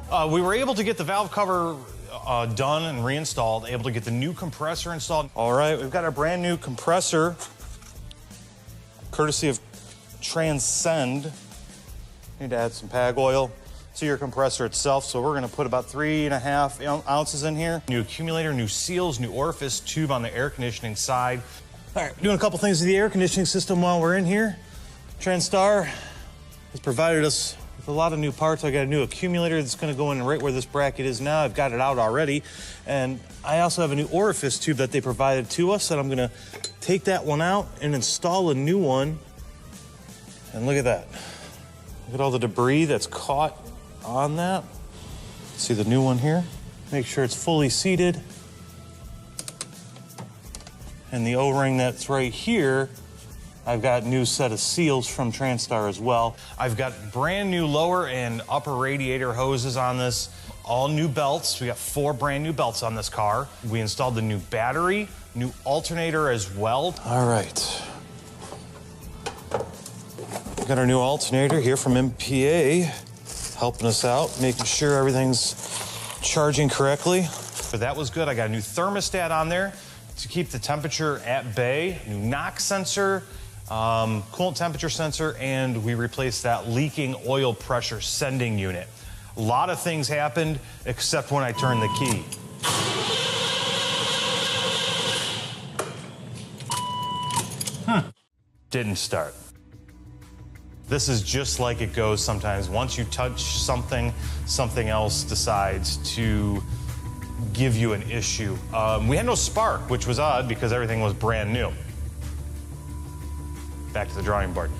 We were able to get the valve cover done and reinstalled, able to get the new compressor installed. All right, we've got our brand new compressor, courtesy of Transcend. Need to add some PAG oil to your compressor itself, so we're gonna put about 3.5 ounces in here. New accumulator, new seals, new orifice tube on the air conditioning side. All right, doing a couple things to the air conditioning system while we're in here. Transtar has provided us with a lot of new parts. I got a new accumulator that's gonna go in right where this bracket is now. I've got it out already. And I also have a new orifice tube that they provided to us, and I'm gonna take that one out and install a new one. And look at that. Look at all the debris that's caught on that. See the new one here? Make sure it's fully seated. And the O-ring that's right here, I've got a new set of seals from Transtar as well. I've got brand new lower and upper radiator hoses on this, all new belts. We got 4 brand new belts on this car. We installed the new battery, new alternator as well. All right. We got our new alternator here from MPA, helping us out, making sure everything's charging correctly. But that was good. I got a new thermostat on there to keep the temperature at bay, new knock sensor, coolant temperature sensor, and we replaced that leaking oil pressure sending unit. A lot of things happened except when I turned the key. Didn't start. This is just like it goes sometimes. Once you touch something, something else decides to give you an issue. We had no spark, which was odd because everything was brand new. Back to the drawing board.